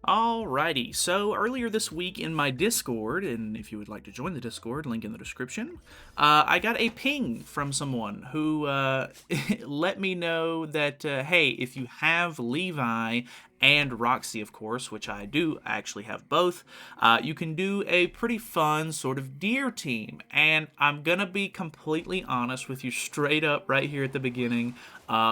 Alrighty, so earlier this week in my Discord, and if you would like to join the Discord, link in the description, I got a ping from someone who let me know that, hey, if you have Levi and Roxy, of course, which I do actually have both, you can do a pretty fun sort of deer team. And I'm gonna be completely honest with you straight up right here at the beginning.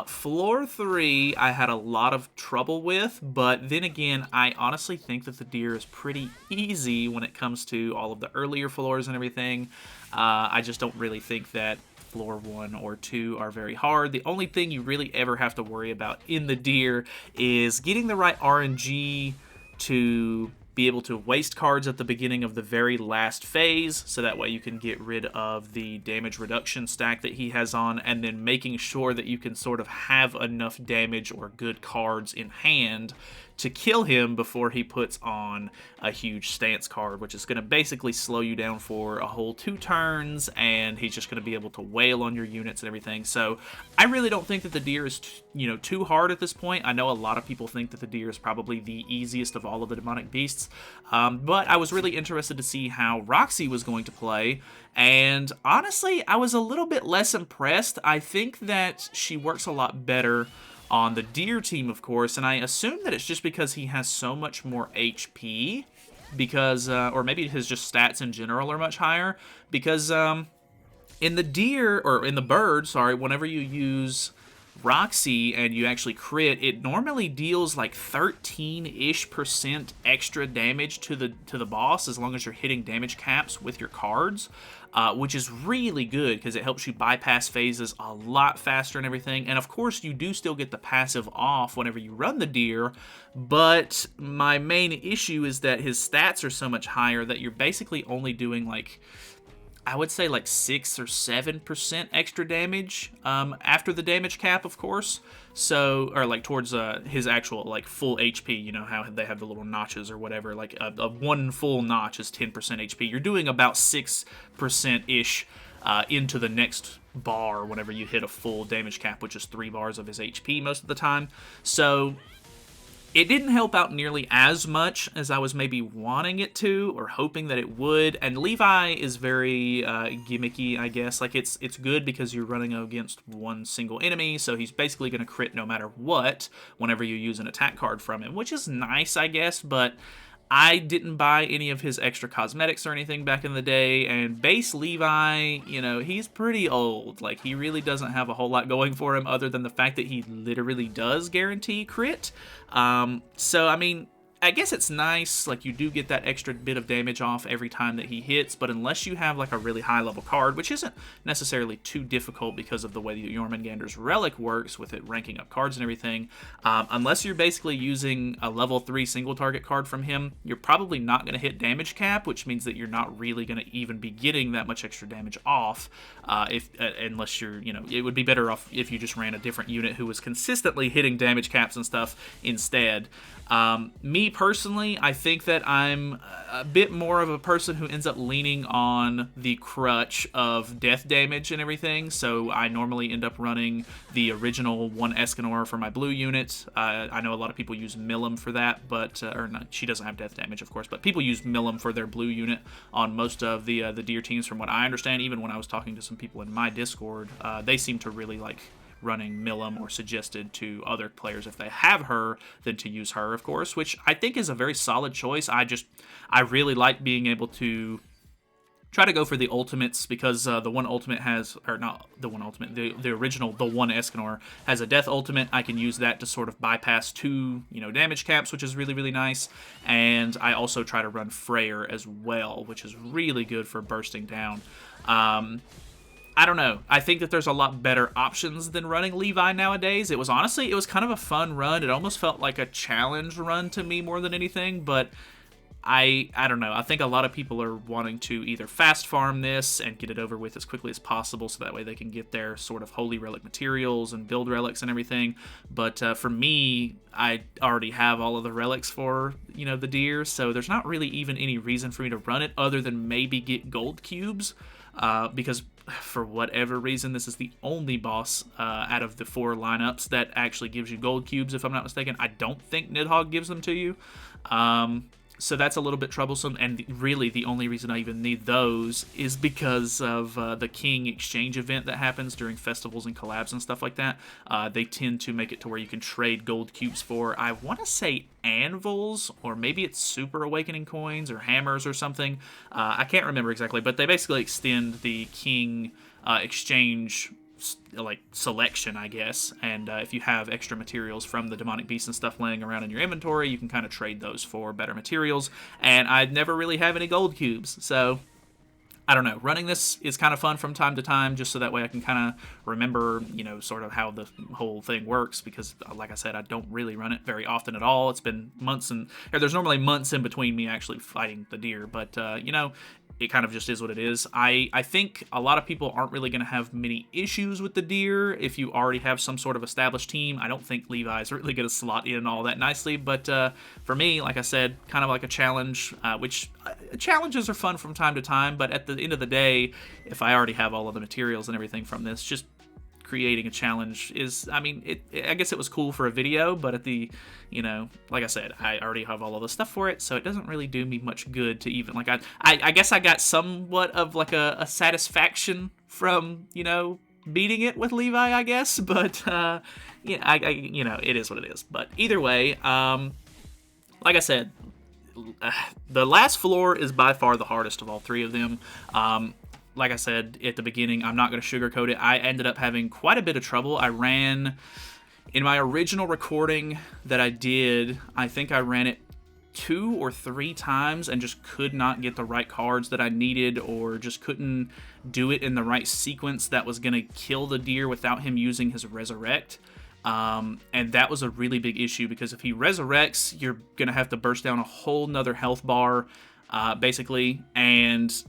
Floor 3, I had a lot of trouble with, but then again, I honestly think that the deer is pretty easy when it comes to all of the earlier floors and everything. I just don't really think that floor 1 or 2 are very hard. The only thing you really ever have to worry about in the deer is getting the right RNG to be able to waste cards at the beginning of the very last phase, so that way you can get rid of the damage reduction stack that he has on, and then making sure that you can sort of have enough damage or good cards in hand to kill him before he puts on a huge stance card, which is going to basically slow you down for a whole 2 turns, and he's just going to be able to wail on your units and everything. So I really don't think that the deer is too hard at this point. I know a lot of people think that the deer is probably the easiest of all of the demonic beasts, but I was really interested to see how Roxy was going to play, and honestly, I was a little bit less impressed. I think that she works a lot better on the deer team, of course, and I assume that it's just because he has so much more HP, because, or maybe his just stats in general are much higher, because, in the deer, or in the bird, sorry, whenever you use Roxy and you actually crit, it normally deals like 13-ish% extra damage to the boss as long as you're hitting damage caps with your cards, which is really good because it helps you bypass phases a lot faster and everything. And of course, you do still get the passive off whenever you run the deer, but my main issue is that his stats are so much higher that you're basically only doing like, I would say like 6 or 7% extra damage after the damage cap, of course. So, or like towards his actual like full HP. You know how they have the little notches or whatever. Like a one full notch is 10% HP. You're doing about 6% ish into the next bar whenever you hit a full damage cap, which is 3 bars of his HP most of the time. So it didn't help out nearly as much as I was maybe wanting it to, or hoping that it would. And Levi is very gimmicky, I guess. Like, it's good because you're running against one single enemy, so he's basically going to crit no matter what whenever you use an attack card from him, which is nice, I guess, but I didn't buy any of his extra cosmetics or anything back in the day, and base Levi, he's pretty old. Like, he really doesn't have a whole lot going for him other than the fact that he literally does guarantee crit. So, I mean, I guess it's nice, like, you do get that extra bit of damage off every time that he hits, but unless you have, like, a really high-level card, which isn't necessarily too difficult because of the way that Jormungandr's Relic works, with it ranking up cards and everything, unless you're basically using a level 3 single-target card from him, you're probably not going to hit damage cap, which means that you're not really going to even be getting that much extra damage off, unless you're, it would be better off if you just ran a different unit who was consistently hitting damage caps and stuff instead. Me personally, I think that I'm a bit more of a person who ends up leaning on the crutch of death damage and everything, so I normally end up running the original 1 Escanor for my blue unit. I know a lot of people use Millum for that, but, or not, she doesn't have death damage, of course, but people use Millum for their blue unit on most of the deer teams, from what I understand. Even when I was talking to some people in my Discord, they seem to really like running Millum, or suggested to other players if they have her, then to use her, of course, which I think is a very solid choice. I really like being able to try to go for the ultimates, because the one ultimate has, or not the one ultimate, the original, the 1 Escanor has a death ultimate. I can use that to sort of bypass 2, damage caps, which is really, really nice. And I also try to run Freyr as well, which is really good for bursting down. I don't know. I think that there's a lot better options than running Levi nowadays. It was kind of a fun run. It almost felt like a challenge run to me more than anything, but I don't know. I think a lot of people are wanting to either fast farm this and get it over with as quickly as possible, so that way they can get their sort of holy relic materials and build relics and everything. But for me, I already have all of the relics for, the deer, so there's not really even any reason for me to run it other than maybe get gold cubes. Because for whatever reason, this is the only boss out of the 4 lineups that actually gives you gold cubes, if I'm not mistaken. I don't think Nidhogg gives them to you. So that's a little bit troublesome, and really the only reason I even need those is because of the King exchange event that happens during festivals and collabs and stuff like that. They tend to make it to where you can trade gold cubes for, I want to say, anvils, or maybe it's Super Awakening coins or hammers or something. I can't remember exactly, but they basically extend the King exchange like selection, I guess, and if you have extra materials from the demonic beasts and stuff laying around in your inventory, you can kind of trade those for better materials, and I never really have any gold cubes, so I don't know. Running this is kind of fun from time to time, just so that way I can kind of remember, you know, sort of how the whole thing works, because, like I said, I don't really run it very often at all. It's been months, or there's normally months in between me actually fighting the deer, but, you know, it kind of just is what it is. I think a lot of people aren't really going to have many issues with the deer if you already have some sort of established team. I don't think Levi is really going to slot in all that nicely, but for me, like I said, kind of like a challenge, which challenges are fun from time to time, but at the end of the day, if I already have all of the materials and everything from this, just creating a challenge is, I mean, I guess it was cool for a video, but at the, you know, like I said, I already have all of the stuff for it, so it doesn't really do me much good to even, like, I guess I got somewhat of, like, a satisfaction from, you know, beating it with Levi, I guess, but, yeah, you know, it is what it is, but either way, like I said, the last floor is by far the hardest of all 3 of them. Like I said at the beginning, I'm not going to sugarcoat it. I ended up having quite a bit of trouble. I ran, in my original recording that I did, I think I ran it 2 or 3 times and just could not get the right cards that I needed, or just couldn't do it in the right sequence that was going to kill the deer without him using his resurrect. And that was a really big issue, because if he resurrects, you're going to have to burst down a whole nother health bar, basically, and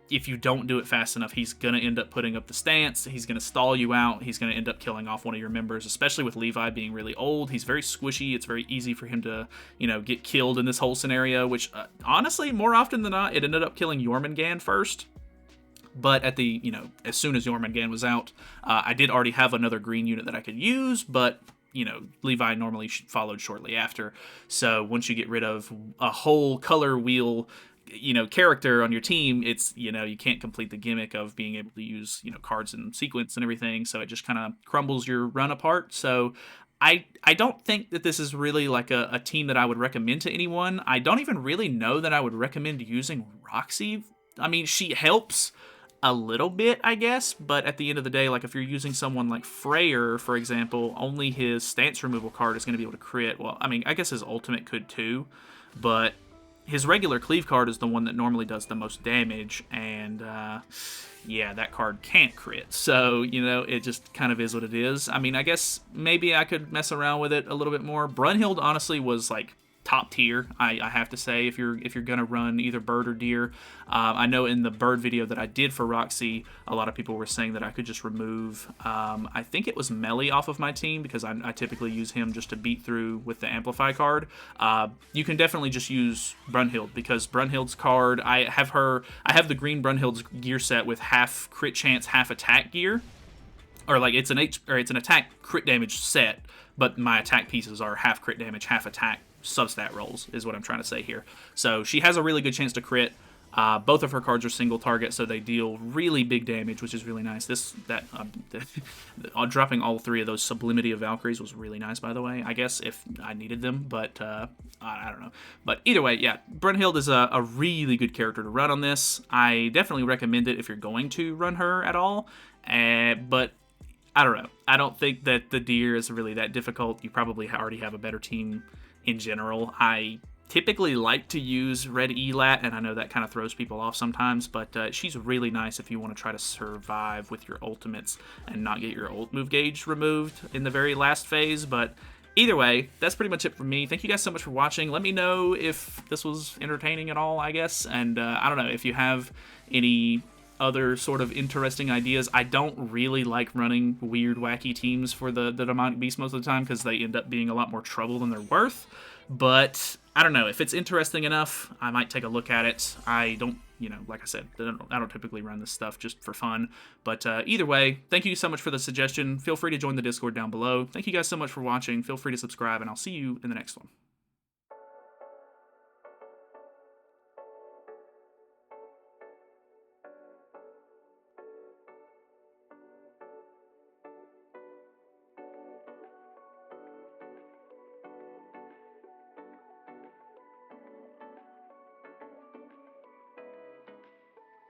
if you don't do it fast enough, he's going to end up putting up the stance, he's going to stall you out, he's going to end up killing off one of your members, especially with Levi being really old. He's very squishy, it's very easy for him to, you know, get killed in this whole scenario, which, honestly, more often than not, it ended up killing Jormungand first. But at the, you know, as soon as Jormungand was out, I did already have another green unit that I could use, but, you know, Levi normally followed shortly after. So once you get rid of a whole color wheel, you know, character on your team, it's, you know, you can't complete the gimmick of being able to use, you know, cards in sequence and everything, so it just kind of crumbles your run apart. So I don't think that this is really like a team that I would recommend to anyone. I don't even really know that I would recommend using Roxy. I mean, she helps a little bit, I guess, but at the end of the day, like, if you're using someone like Freyr, for example, only his stance removal card is going to be able to crit. Well, I mean, I guess his ultimate could too, but his regular cleave card is the one that normally does the most damage, and yeah, that card can't crit. So, you know, it just kind of is what it is. I mean, I guess maybe I could mess around with it a little bit more. Brunhild honestly was like top tier, I have to say, if you're gonna run either bird or deer. I know in the bird video that I did for Roxy, a lot of people were saying that I could just remove, I think it was Melly off of my team, because I typically use him just to beat through with the Amplify card. You can definitely just use Brunhild, because Brunhild's card, I have the green Brunhild's gear set with half crit chance, half attack gear. Or like it's an attack crit damage set, but my attack pieces are half crit damage, half attack substat rolls, is what I'm trying to say here. So she has a really good chance to crit. Both of her cards are single target, so they deal really big damage, which is really nice. Dropping all 3 of those Sublimity of Valkyries was really nice, by the way, I guess, if I needed them, but I don't know. But either way, yeah, Brunhild is a really good character to run on this. I definitely recommend it if you're going to run her at all, but I don't know. I don't think that the deer is really that difficult. You probably already have a better team in general. I typically like to use Red Elat, and I know that kind of throws people off sometimes, but she's really nice if you want to try to survive with your ultimates and not get your ult move gauge removed in the very last phase. But either way, that's pretty much it for me. Thank you guys so much for watching. Let me know if this was entertaining at all, I guess, and I don't know, if you have any other sort of interesting ideas. I don't really like running weird, wacky teams for the Demonic Beast most of the time, because they end up being a lot more trouble than they're worth. But I don't know, if it's interesting enough, I might take a look at it. I don't you know, like I said, I don't typically run this stuff just for fun. But either way, thank you so much for the suggestion. Feel free to join the Discord down below. Thank you guys so much for watching. Feel free to subscribe, and I'll see you in the next one.